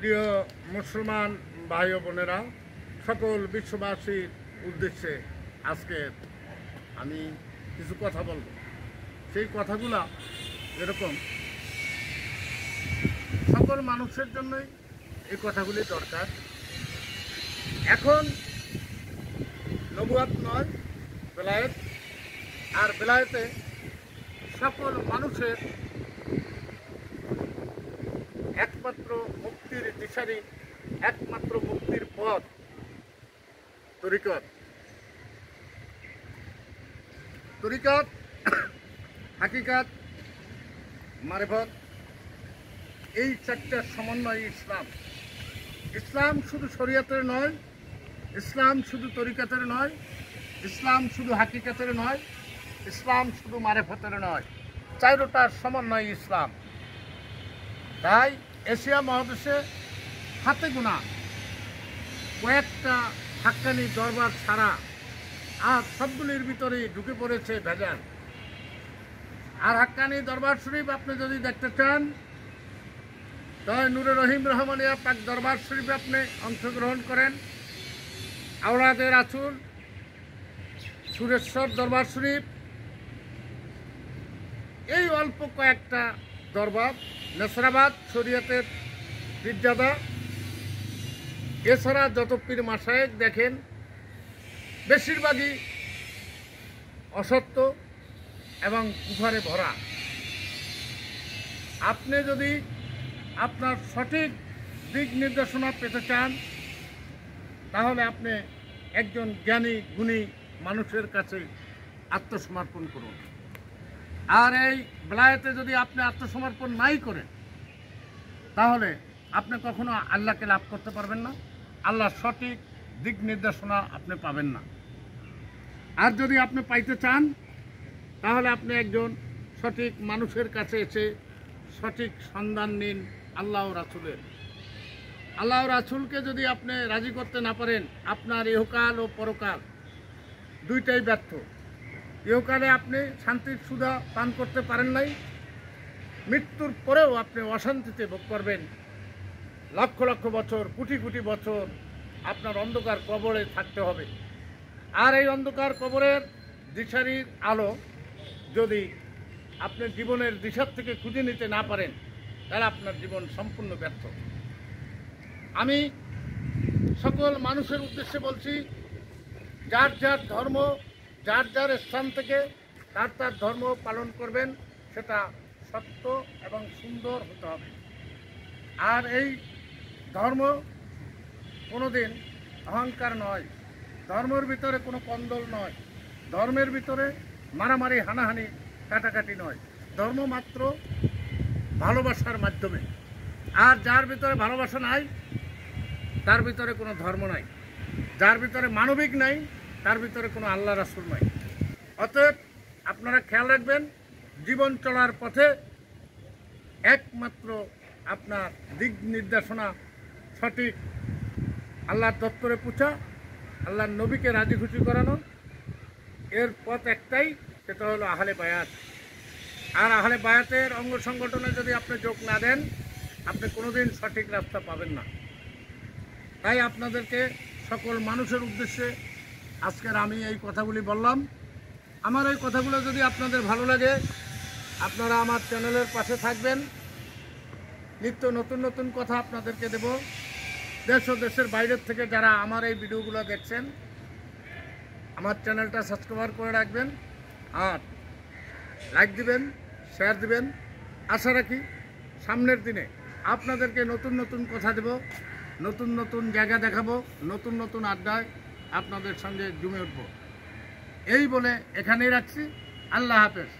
প্রিয় মুসলমান ভাই ও বোনেরা, সকল বিশ্ববাসীর উদ্দেশ্যে আজকে আমি কিছু কথা বলব। সেই কথাগুলো এরকম, সকল মানুষের জন্যই এই কথাগুলি দরকার। এখন নবুয়াত নয়, বেলায়েত। আর বেলায়েতে সকল মানুষের একমাত্র মুক্তির দিশারি, একমাত্র মুক্তির পথ তরিকত। তরিকত, হাকিকাত, মারিফত, এই চারটার সমন্বয় ইসলাম। ইসলাম শুধু শরীয়তের নয়, ইসলাম শুধু তরিকতের নয়, ইসলাম শুধু হাকিকাতের নয়, ইসলাম শুধু মারিফতের নয়, চারটার সমন্বয় ইসলাম। তাই এশিয়া মহাদেশে হাতে গোনা কয়েকটা হাক্কানি দরবার ছাড়া আর সবগুলির ভিতরেই ঢুকে পড়েছে ভেজাল। আর হাক্কানি দরবার শরীফ আপনি যদি দেখতে চান, তাই নূরে রহিম রহমানিয়া পাক দরবার শরীফে আপনি অংশগ্রহণ করেন। আওলাদে রাসূল, সুরেশ্বর দরবার শরীফ, এই অল্প কয়েকটা দরবার, নেসরাবাদ শরীয়তের পীরজাদা, এছাড়া যত পীর মাশায়েখ দেখেন বেশিরভাগই অসত্য এবং কুফারে ভরা। আপনি যদি আপনার সঠিক দিক নির্দেশনা পেতে চান, তাহলে আপনি একজন জ্ঞানী গুণী মানুষের কাছে আত্মসমর্পণ করুন। আর এই বেলায়েতে যদি আপনি আত্মসমর্পণ নাই করেন, তাহলে আপনি কখনো আল্লাহকে লাভ করতে পারবেন না, আল্লাহর সঠিক দিক নির্দেশনা আপনি পাবেন না। আর যদি আপনি পাইতে চান, তাহলে আপনি একজন সঠিক মানুষের কাছে এসে সঠিক সন্ধান নিন আল্লাহ রাসূলের। আল্লাহ রাসূলকে যদি আপনি রাজি করতে না পারেন, আপনার ইহকাল ও পরকাল দুইটাই ব্যর্থ। ইহকালে আপনি শান্তির সুধা পান করতে পারেন নাই, মৃত্যুর পরেও আপনি অশান্তিতে ভোগ করবেন। লক্ষ লক্ষ বছর, কোটি কোটি বছর আপনার অন্ধকার কবরে থাকতে হবে। আর এই অন্ধকার কবরের দিশারির আলো যদি আপনি জীবনের দিশার থেকে খুঁজে নিতে না পারেন, তাহলে আপনার জীবন সম্পূর্ণ ব্যর্থ। আমি সকল মানুষের উদ্দেশ্যে বলছি, যার যার ধর্ম, যার যার স্থান থেকে তার তার ধর্ম পালন করবেন, সেটা সত্য এবং সুন্দর হতে হবে। আর এই ধর্ম কোনোদিন অহংকার নয়, ধর্মের ভিতরে কোনো কন্দল নয়, ধর্মের ভিতরে মারামারি, হানাহানি, কাটাকাটি নয়। ধর্ম মাত্র ভালোবাসার মাধ্যমে। আর যার ভিতরে ভালোবাসা নাই, তার ভিতরে কোনো ধর্ম নাই। যার ভিতরে মানবিক নাই, তার ভিতরে কোনো আল্লাহ রাসূল নাই। অতএব আপনারা খেয়াল রাখবেন, জীবন চলার পথে একমাত্র আপনার দিক নির্দেশনা সঠিক আল্লাহর দপ্তরে পৌঁছা, আল্লাহর নবীকে রাজি খুশি করানো, এর পথ একটাই, সেটা হলো আহলে বায়াত। আর আহলে বায়াতের অঙ্গ সংগঠনে যদি আপনি যোগ না দেন, আপনি কোনোদিন সঠিক রাস্তা পাবেন না। তাই আপনাদেরকে সকল মানুষের উদ্দেশ্যে আজকের আমি এই কথাগুলি বললাম। আমার এই কথাগুলো যদি আপনাদের ভালো লাগে, আপনারা আমার চ্যানেলের পাশে থাকবেন। নিত্য নতুন নতুন কথা আপনাদেরকে দেব। দেশ ও দেশের বাইরের থেকে যারা আমার এই ভিডিওগুলো দেখছেন, আমার চ্যানেলটা সাবস্ক্রাইব করে রাখবেন, আর লাইক দিবেন, শেয়ার দিবেন। আশা রাখি সামনের দিনে আপনাদেরকে নতুন নতুন কথা দেব, নতুন নতুন জায়গা দেখাবো, নতুন নতুন আড্ডায় আপনাদের সঙ্গে জমে উঠব। এই বলে এখানেই রাখছি। আল্লাহ হাফেজ।